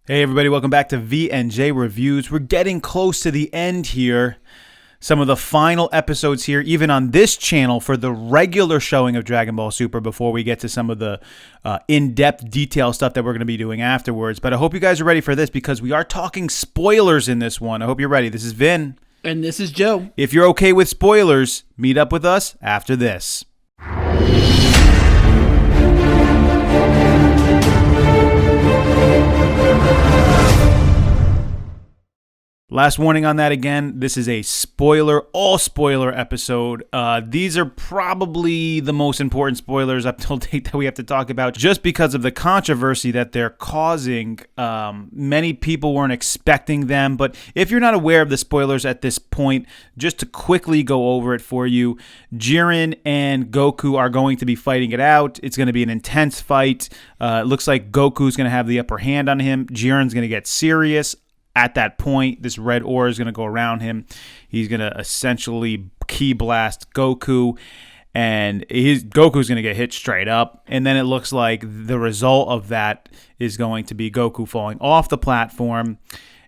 Hey everybody, welcome back to V&J Reviews. We're getting close to the end here. Some of the final episodes here, even on this channel, for the regular showing of Dragon Ball Super before we get to some of the in-depth detail stuff that we're going to be doing afterwards. But I hope you guys are ready for this because we are talking spoilers in this one. I hope you're ready. This is Vin. And this is Joe. If you're okay with spoilers, meet up with us after this. Last warning on that again, this is a all spoiler episode. These are probably the most important spoilers up till date that we have to talk about just because of the controversy that they're causing. Many people weren't expecting them, but if you're not aware of the spoilers at this point, just to quickly go over it for you, Jiren and Goku are going to be fighting it out. It's going to be an intense fight. It looks like Goku's going to have the upper hand on him. Jiren's going to get serious. At that point, this red aura is going to go around him. He's going to essentially ki blast Goku, and Goku's going to get hit straight up. And then it looks like the result of that is going to be Goku falling off the platform.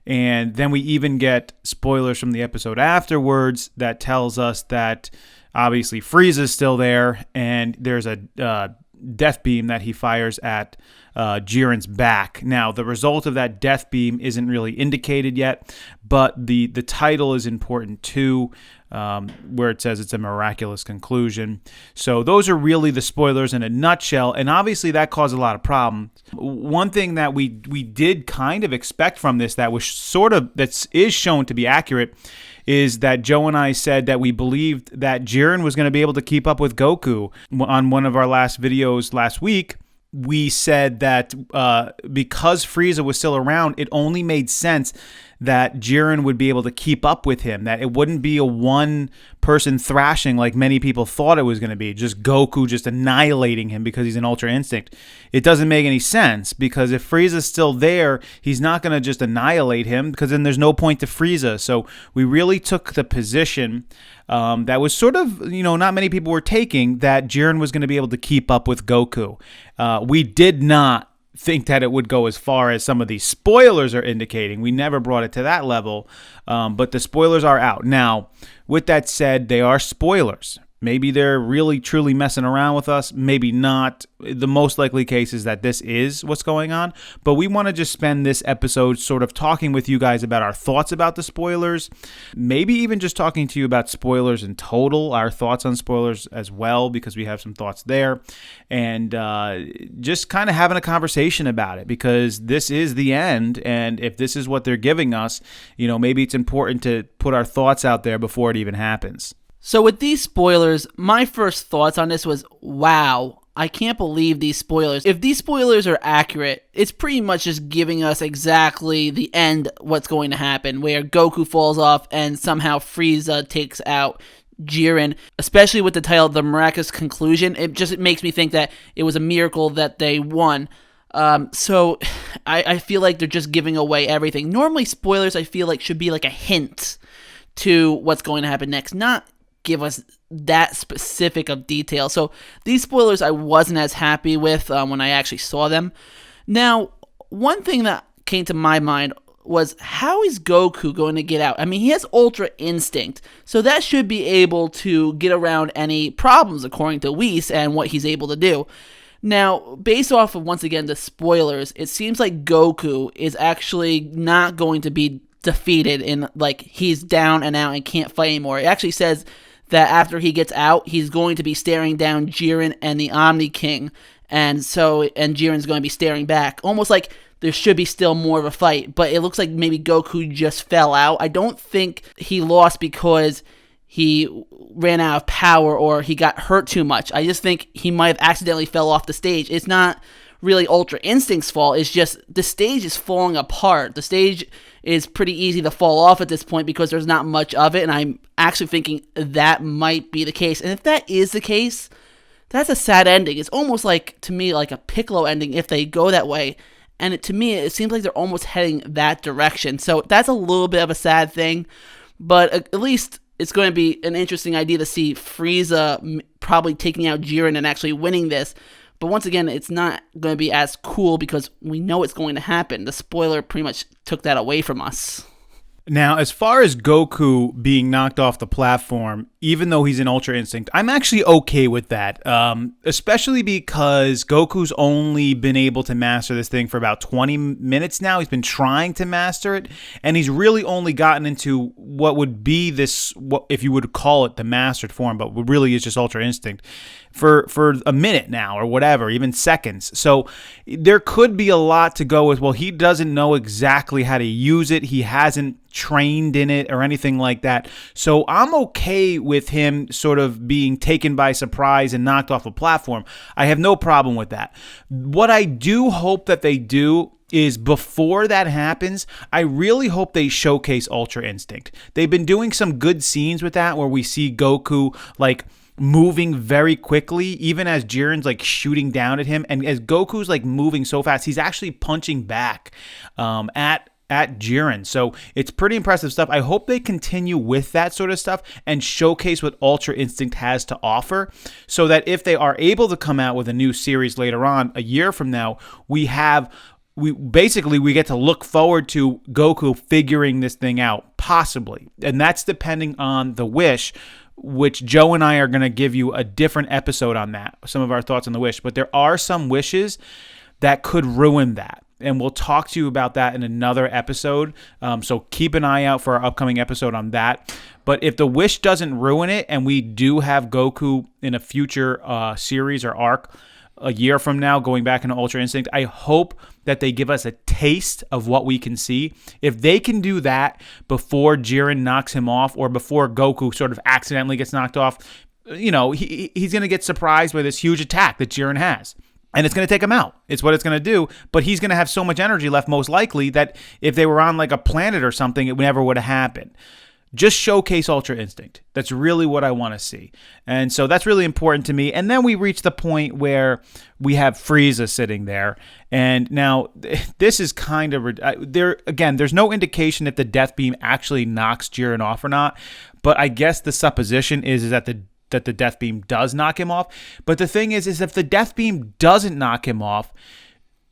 And then we even get spoilers from the episode afterwards that tells us that obviously Frieza's still there, and there's a death beam that he fires at Jiren's back. Now, the result of that death beam isn't really indicated yet, but the title is important too, where it says it's a miraculous conclusion. So those are really the spoilers in a nutshell, and obviously that caused a lot of problems. One thing that we did kind of expect from this that is shown to be accurate is that Joe and I said that we believed that Jiren was going to be able to keep up with Goku. On one of our last videos last week, we said that because Frieza was still around, it only made sense that Jiren would be able to keep up with him, that it wouldn't be a one-person thrashing like many people thought it was going to be, just Goku just annihilating him because he's an Ultra Instinct. It doesn't make any sense because if Frieza's still there, he's not going to just annihilate him because then there's no point to Frieza. So we really took the position that was sort of, not many people were taking, that Jiren was going to be able to keep up with Goku. We did not think that it would go as far as some of these spoilers are indicating. We never brought it to that level, but the spoilers are out. Now, with that said, they are spoilers. Maybe they're really, truly messing around with us. Maybe not. The most likely case is that this is what's going on. But we want to just spend this episode sort of talking with you guys about our thoughts about the spoilers. Maybe even just talking to you about spoilers in total, our thoughts on spoilers as well, because we have some thoughts there. And just kind of having a conversation about it, because this is the end. And if this is what they're giving us, maybe it's important to put our thoughts out there before it even happens. So with these spoilers, my first thoughts on this was, wow, I can't believe these spoilers. If these spoilers are accurate, it's pretty much just giving us exactly the end, what's going to happen, where Goku falls off and somehow Frieza takes out Jiren, especially with the title, The Miraculous Conclusion. It makes me think that it was a miracle that they won. So I feel like they're just giving away everything. Normally spoilers, I feel like, should be like a hint to what's going to happen next, not give us that specific of detail. So these spoilers I wasn't as happy with when I actually saw them. Now, one thing that came to my mind was, how is Goku going to get out? I mean, he has Ultra Instinct, so that should be able to get around any problems according to Whis and what he's able to do. Now, based off of, once again, the spoilers, it seems like Goku is actually not going to be defeated in, like, he's down and out and can't fight anymore. It actually says that after he gets out, he's going to be staring down Jiren and the Omni King, and Jiren's going to be staring back, almost like there should be still more of a fight, but it looks like maybe Goku just fell out. I don't think he lost because he ran out of power or he got hurt too much. I just think he might have accidentally fell off the stage. It's not really Ultra Instinct's fault. It's just the stage is falling apart. The stage is pretty easy to fall off at this point because there's not much of it, and I'm actually thinking that might be the case. And if that is the case, that's a sad ending. It's almost like, to me, like a Piccolo ending if they go that way. And to me, it seems like they're almost heading that direction. So that's a little bit of a sad thing, but at least it's going to be an interesting idea to see Frieza probably taking out Jiren and actually winning this. But once again, it's not going to be as cool because we know it's going to happen. The spoiler pretty much took that away from us. Now, as far as Goku being knocked off the platform, even though he's in Ultra Instinct, I'm actually okay with that, especially because Goku's only been able to master this thing for about 20 minutes now. He's been trying to master it, and he's really only gotten into what would be this, if you would call it the mastered form, but what really is just Ultra Instinct, for a minute now or whatever, even seconds. So there could be a lot to go with, well, he doesn't know exactly how to use it. He hasn't trained in it or anything like that. So I'm okay with him sort of being taken by surprise and knocked off a platform. I have no problem with that. What I do hope that they do is before that happens, I really hope they showcase Ultra Instinct. They've been doing some good scenes with that where we see Goku like moving very quickly, even as Jiren's like shooting down at him, and as Goku's like moving so fast, he's actually punching back at Jiren. So it's pretty impressive stuff. I hope they continue with that sort of stuff and showcase what Ultra Instinct has to offer, so that if they are able to come out with a new series later on, a year from now, we get to look forward to Goku figuring this thing out, possibly. And that's depending on the wish, which Joe and I are going to give you a different episode on that, some of our thoughts on the wish. But there are some wishes that could ruin that, and we'll talk to you about that in another episode. So keep an eye out for our upcoming episode on that. But if the wish doesn't ruin it, and we do have Goku in a future series or arc a year from now going back into Ultra Instinct, I hope that they give us a taste of what we can see. If they can do that before Jiren knocks him off, or before Goku sort of accidentally gets knocked off, he's going to get surprised by this huge attack that Jiren has. And it's going to take him out. It's what it's going to do. But he's going to have so much energy left, most likely, that if they were on like a planet or something, it never would have happened. Just showcase Ultra Instinct. That's really what I want to see. And so that's really important to me. And then we reach the point where we have Frieza sitting there. And now this is kind of... there's no indication if the Death Beam actually knocks Jiren off or not. But I guess the supposition is that the Death Beam does knock him off. But the thing is if the Death Beam doesn't knock him off,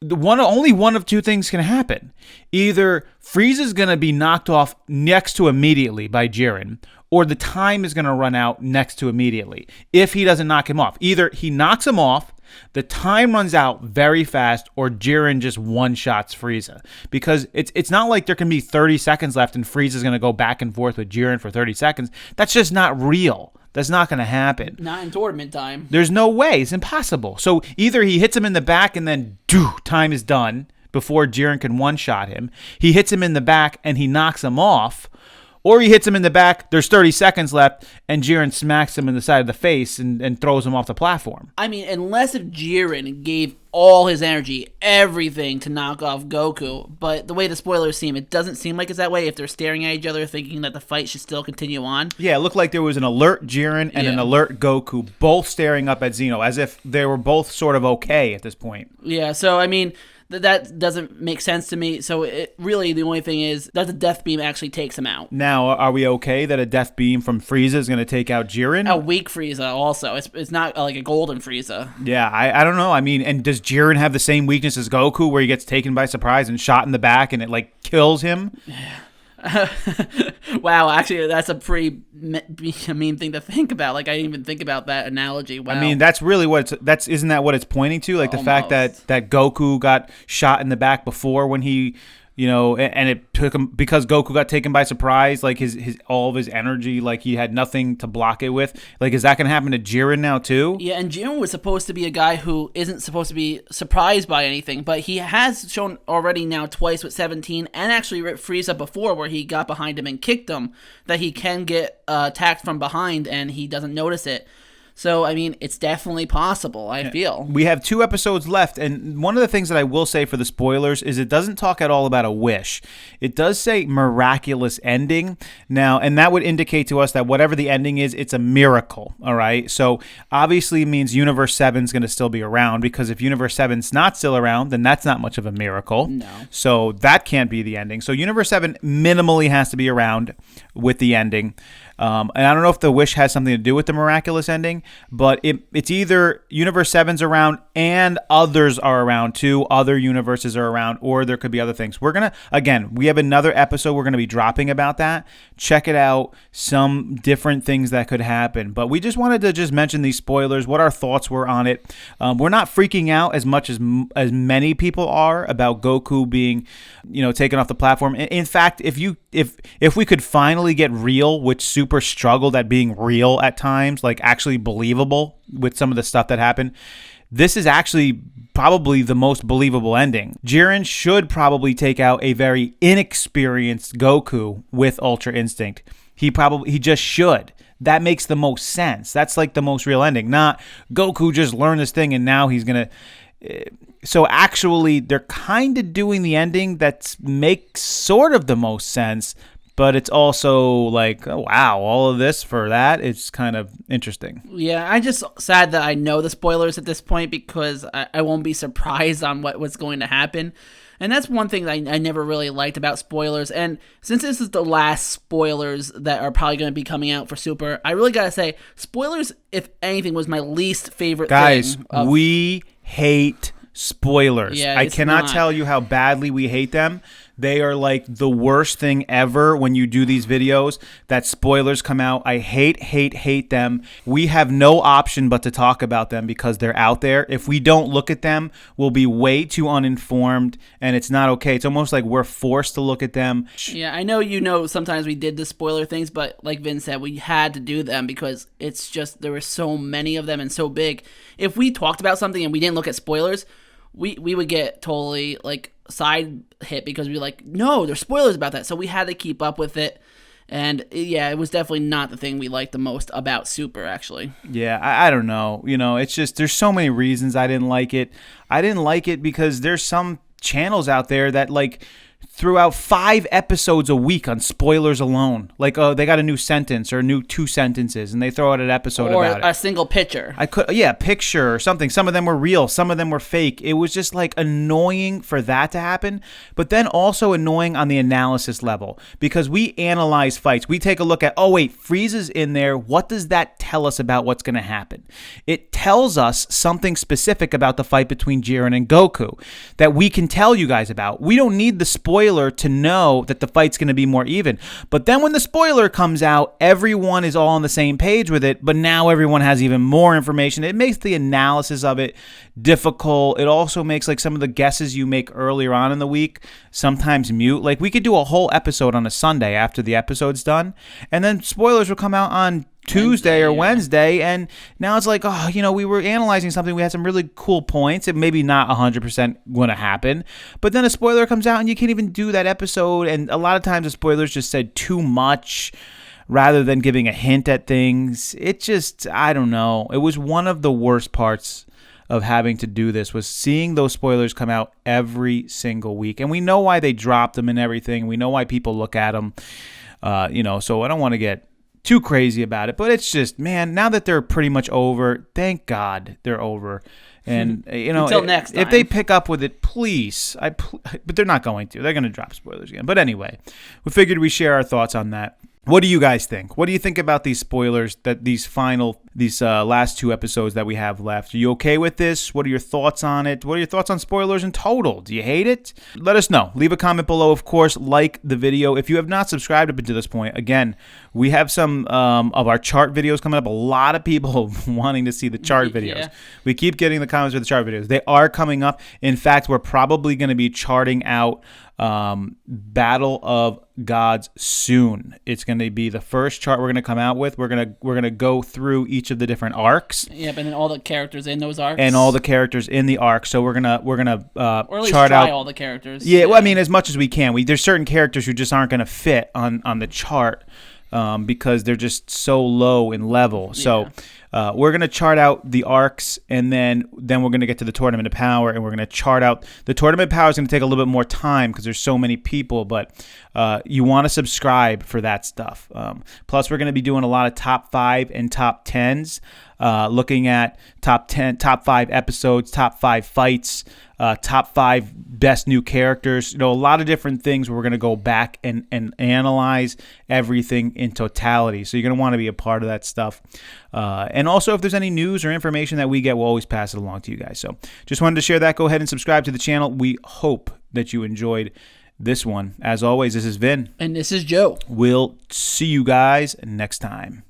only one of two things can happen. Either Frieza's going to be knocked off next to immediately by Jiren, or the time is going to run out next to immediately if he doesn't knock him off. Either he knocks him off, the time runs out very fast, or Jiren just one-shots Frieza. Because it's not like there can be 30 seconds left and Frieza's going to go back and forth with Jiren for 30 seconds. That's just not real. That's not going to happen. Not in tournament time. There's no way. It's impossible. So either he hits him in the back and then time is done before Jiren can one-shot him. He hits him in the back and he knocks him off. Or he hits him in the back, there's 30 seconds left, and Jiren smacks him in the side of the face and throws him off the platform. I mean, unless if Jiren gave all his energy, everything to knock off Goku, but the way the spoilers seem, it doesn't seem like it's that way if they're staring at each other thinking that the fight should still continue on. Yeah, it looked like there was an alert Jiren and an alert Goku, both staring up at Xeno, as if they were both sort of okay at this point. Yeah, so I mean... that doesn't make sense to me. So really the only thing is that the Death Beam actually takes him out. Now, are we okay that a Death Beam from Frieza is going to take out Jiren? A weak Frieza also. It's not like a golden Frieza. Yeah, I don't know. I mean, and does Jiren have the same weakness as Goku where he gets taken by surprise and shot in the back and it like kills him? Yeah. Wow, actually, that's a pretty mean thing to think about. Like, I didn't even think about that analogy. Wow. I mean, that's really what isn't that what it's pointing to? Like the fact that Goku got shot in the back before when he, and it took him, because Goku got taken by surprise, like his all of his energy, like he had nothing to block it with. Like, is that going to happen to Jiren now too? Yeah, and Jiren was supposed to be a guy who isn't supposed to be surprised by anything, but he has shown already now twice with 17 and actually ripped Frieza before where he got behind him and kicked him, that he can get attacked from behind and he doesn't notice it. So, I mean, it's definitely possible, I feel. We have 2 episodes left, and one of the things that I will say for the spoilers is it doesn't talk at all about a wish. It does say miraculous ending. Now, and that would indicate to us that whatever the ending is, it's a miracle, all right? So, obviously it means Universe 7 is going to still be around, because if Universe 7's not still around, then that's not much of a miracle. No. So, that can't be the ending. So, Universe 7 minimally has to be around. with the ending. And I don't know if the wish has something to do with the miraculous ending, but it's either Universe 7's around and others are around too. Other universes are around, or there could be other things. We have another episode we're going to be dropping about that. Check it out. Some different things that could happen. But we just wanted to just mention these spoilers, what our thoughts were on it. We're not freaking out as much as many people are about Goku being, taken off the platform. In fact, if we could finally get real, which Super struggled at being real at times, like actually believable with some of the stuff that happened, this is actually probably the most believable ending. Jiren should probably take out a very inexperienced Goku with Ultra Instinct. He just should. That makes the most sense. That's like the most real ending. Not Goku just learned this thing and now he's going to... So actually, they're kind of doing the ending that makes sort of the most sense, but it's also like, oh, wow, all of this for that? It's kind of interesting. Yeah, I'm just sad that I know the spoilers at this point because I won't be surprised on what's going to happen. And that's one thing that I never really liked about spoilers. And since this is the last spoilers that are probably going to be coming out for Super, I really got to say, spoilers, if anything, was my least favorite Guys, thing. we hate spoilers. Yeah, I cannot tell you how badly we hate them. They are like the worst thing ever when you do these videos that spoilers come out. I hate them. We have no option but to talk about them because they're out there. If we don't look at them, we'll be way too uninformed, and it's not okay. It's almost like we're forced to look at them. Yeah, I know sometimes we did the spoiler things, but like Vince said, we had to do them because it's just there were so many of them and so big. If we talked about something and we didn't look at spoilers, we would get totally like side hit because we were like, no, there's spoilers about that. So we had to keep up with it. And yeah, it was definitely not the thing we liked the most about Super, actually. Yeah, I don't know. It's just there's so many reasons I didn't like it. I didn't like it because there's some channels out there that like threw out 5 episodes a week on spoilers alone. Like, they got a new sentence or new 2 sentences, and they throw out an episode about it. Or a single picture. Picture or something. Some of them were real. Some of them were fake. It was just, like, annoying for that to happen, but then also annoying on the analysis level because we analyze fights. We take a look at, oh, wait, Frieza's in there. What does that tell us about what's going to happen? It tells us something specific about the fight between Jiren and Goku that we can tell you guys about. We don't need the spoiler to know that the fight's going to be more even. But then when the spoiler comes out, everyone is all on the same page with it, but now everyone has even more information. It makes the analysis of it difficult. It also makes like some of the guesses you make earlier on in the week sometimes mute. Like we could do a whole episode on a Sunday after the episode's done, and then spoilers will come out on Tuesday or Wednesday, and now it's like, oh, we were analyzing something, we had some really cool points, it maybe not 100% going to happen, but then a spoiler comes out and you can't even do that episode, and a lot of times the spoilers just said too much rather than giving a hint at things. It just, I don't know, it was one of the worst parts of having to do this, was seeing those spoilers come out every single week, and we know why they dropped them and everything, we know why people look at them, so I don't want to get too crazy about it, but it's just, man, now that they're pretty much over, thank God they're over. And until next time. If they pick up with it, please, but they're not going to. They're going to drop spoilers again. But anyway, we figured we'd share our thoughts on that. What do you guys think? What do you think about these spoilers, that these last 2 episodes that we have left? Are you okay with this? What are your thoughts on it? What are your thoughts on spoilers in total? Do you hate it? Let us know. Leave a comment below. Of course, like the video. If you have not subscribed up until this point, again, we have some of our chart videos coming up. A lot of people wanting to see the chart videos. Yeah. We keep getting the comments for the chart videos. They are coming up. In fact, we're probably going to be charting out Battle of Gods soon. It's going to be the first chart we're going to come out with. We're going to go through each of the different arcs. Yep, and then all the characters in those arcs. And all the characters in the arc. So we're gonna or at least chart try out all the characters. Yeah, well, I mean, as much as we can. There's certain characters who just aren't going to fit on the chart because they're just so low in level. So we're going to chart out the arcs, and then we're going to get to the Tournament of Power, and we're going to chart out. The Tournament of Power is going to take a little bit more time because there's so many people, but you want to subscribe for that stuff. Plus, we're going to be doing a lot of top 5 and top 10s, looking at top 5 episodes, top 5 fights, top 5 best new characters, a lot of different things where we're going to go back and analyze everything in totality. So you're going to want to be a part of that stuff. And also, if there's any news or information that we get, we'll always pass it along to you guys. So just wanted to share that. Go ahead and subscribe to the channel. We hope that you enjoyed this one. As always, this is Vin. And this is Joe. We'll see you guys next time.